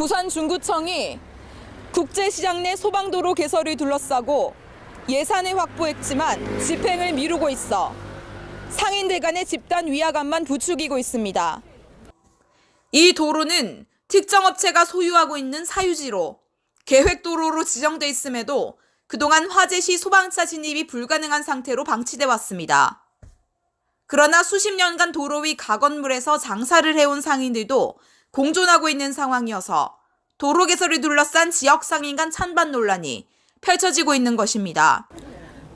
부산 중구청이 국제시장 내 소방도로 개설을 둘러싸고 예산을 확보했지만 집행을 미루고 있어 상인들 간의 집단 위화감만 부추기고 있습니다. 이 도로는 특정 업체가 소유하고 있는 사유지로 계획도로로 지정돼 있음에도 그동안 화재 시 소방차 진입이 불가능한 상태로 방치돼 왔습니다. 그러나 수십 년간 도로 위 가건물에서 장사를 해온 상인들도 공존하고 있는 상황이어서 도로 개설을 둘러싼 지역 상인 간 찬반 논란이 펼쳐지고 있는 것입니다.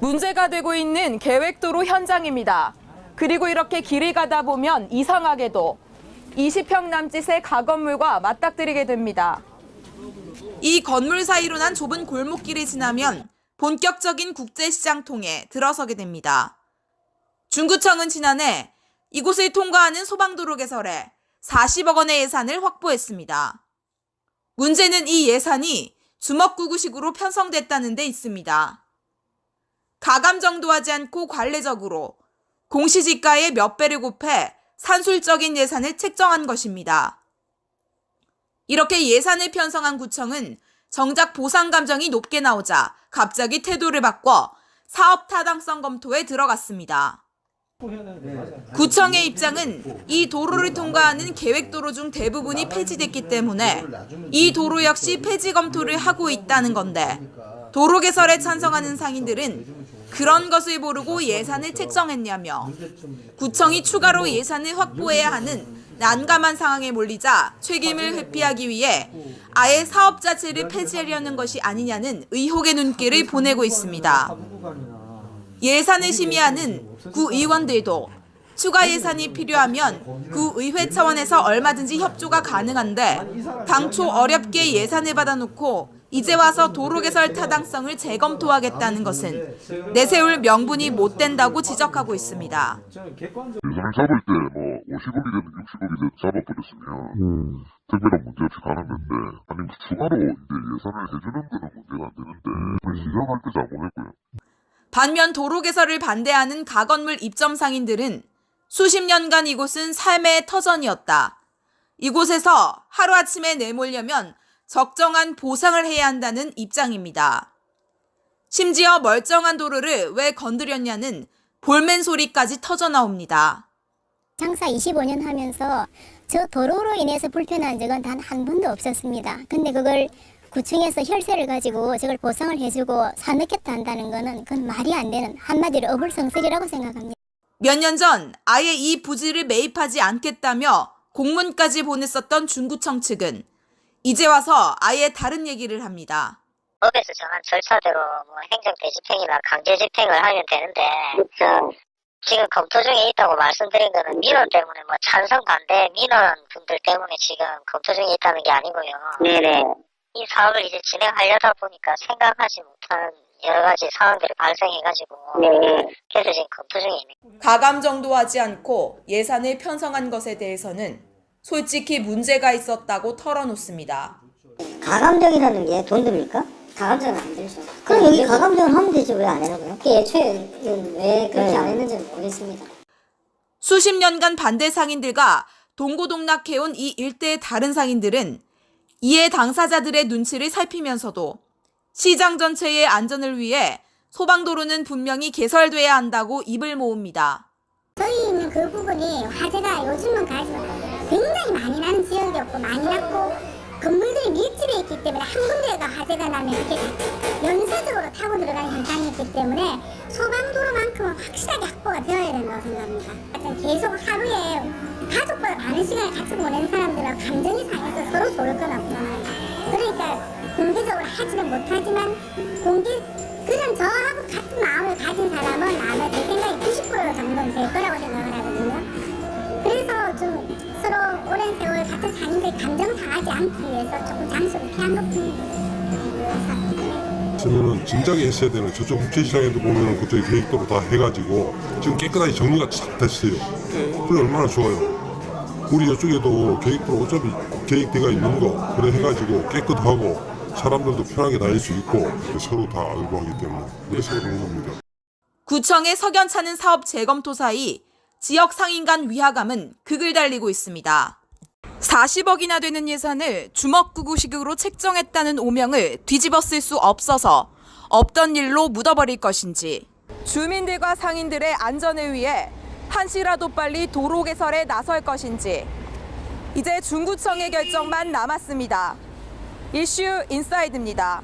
문제가 되고 있는 계획도로 현장입니다. 그리고 이렇게 길을 가다 보면 이상하게도 20평 남짓의 가건물과 맞닥뜨리게 됩니다. 이 건물 사이로 난 좁은 골목길을 지나면 본격적인 국제시장 통에 들어서게 됩니다. 중구청은 지난해 이곳을 통과하는 소방도로 개설에 40억 원의 예산을 확보했습니다. 문제는 이 예산이 주먹구구식으로 편성됐다는 데 있습니다. 가감정도 하지 않고 관례적으로 공시지가의 몇 배를 곱해 산술적인 예산을 책정한 것입니다. 이렇게 예산을 편성한 구청은 정작 보상 감정이 높게 나오자 갑자기 태도를 바꿔 사업 타당성 검토에 들어갔습니다. 구청의 입장은 이 도로를 통과하는 계획도로 중 대부분이 폐지됐기 때문에 이 도로 역시 폐지 검토를 하고 있다는 건데 도로 개설에 찬성하는 상인들은 그런 것을 모르고 예산을 책정했냐며 구청이 추가로 예산을 확보해야 하는 난감한 상황에 몰리자 책임을 회피하기 위해 아예 사업 자체를 폐지하려는 것이 아니냐는 의혹의 눈길을 보내고 있습니다. 예산을 심의하는 구의원들도 추가 예산이 필요하면 구의회 차원에서 얼마든지 협조가 가능한데 당초 어렵게 예산을 받아놓고 이제 와서 도로 개설 타당성을 재검토하겠다는 것은 내세울 명분이 못 된다고 지적하고 있습니다. 예산을 잡을 때 뭐 50억이든 60억이든 잡아버렸으면 특별한 문제 없이 가는 건데 아니면 추가로 이제 예산을 해주는 거는 문제가 안 되는데 시작할 때 잘못했고요. 반면 도로 개설을 반대하는 가건물 입점 상인들은 수십 년간 이곳은 삶의 터전이었다. 이곳에서 하루아침에 내몰려면 적정한 보상을 해야 한다는 입장입니다. 심지어 멀쩡한 도로를 왜 건드렸냐는 볼멘 소리까지 터져나옵니다. 장사 25년 하면서 저 도로로 인해서 불편한 적은 단 한 번도 없었습니다. 근데 그걸 구청에서 혈세를 가지고 저걸 보상을 해주고 사놓겠다 한다는 거는 그건 말이 안 되는 한마디로 어불성설이라고 생각합니다. 몇 년 전 아예 이 부지를 매입하지 않겠다며 공문까지 보냈었던 중구청 측은 이제 와서 아예 다른 얘기를 합니다. 법에서 정한 절차대로 뭐 행정 대집행이나 강제 집행을 하면 되는데 그렇죠. 지금 검토 중에 있다고 말씀드린 거는 민원 때문에 뭐 찬성 반대 민원 분들 때문에 지금 검토 중에 있다는 게 아니고요. 네네. 이 사업을 이제 진행하려다 보니까 생각하지 못한 여러 가지 상황들이 발생해가지고 그래서 지금 검토 중입니다. 가감정도 하지 않고 예산을 편성한 것에 대해서는 솔직히 문제가 있었다고 털어놓습니다. 가감정이라는 게 돈 듭니까? 가감정은 안 들죠. 그럼 여기 가감정을 하면 되지 왜 안 해라고요? 애초에 왜 그렇게 안 했는지 모르겠습니다. 수십 년간 반대 상인들과 동고동락해온 이 일대의 다른 상인들은 이에 당사자들의 눈치를 살피면서도 시장 전체의 안전을 위해 소방도로는 분명히 개설돼야 한다고 입을 모읍니다. 저희 있는 그 부분이 화재가 요즘은 굉장히 많이 나는 지역이었고 많이 났고 건물들이 밀집해 있기 때문에 한 군데가 화재가 나면 이렇게 연쇄적으로 타고 들어가는 현상이 있기 때문에 소방도로만큼은 확실하게 확보가 되어야 된다고 생각합니다. 하여튼 계속 하루에 가족보다 많은 시간을 같이 보내는 사람들은 감정이 상해서 서로 좋을 건 없잖아요. 그러니까 공개적으로 하지는 못하지만 그런 저하고 같은 마음을 가진 사람은 아마 제 생각에 90% 정도는 될 거라고 생각을 하거든요. 그래서 좀 서로 오랜 세월 같은 상인들 감정 상하지 않기 위해서 조금 장소를 피한 것뿐입니다. 그러면은 진작에 했어야 되는 저쪽 국제시장에도 보면은 그쪽에 계획도로 다 해가지고 지금 깨끗하게 정리가 싹 됐어요. 그게 얼마나 좋아요. 우리 이쪽에도 계획도로 어차피 계획대가 있는 거 그래 해가지고 깨끗하고 사람들도 편하게 다닐 수 있고 서로 다 알고 하기 때문에 그래서 그런 겁니다. 구청의 석연찮은 사업 재검토 사이 지역 상인 간 위화감은 극을 달리고 있습니다. 40억이나 되는 예산을 주먹구구식으로 책정했다는 오명을 뒤집어 쓸 수 없어서 없던 일로 묻어버릴 것인지, 주민들과 상인들의 안전을 위해 한시라도 빨리 도로 개설에 나설 것인지 이제 중구청의 결정만 남았습니다. 이슈 인사이드입니다.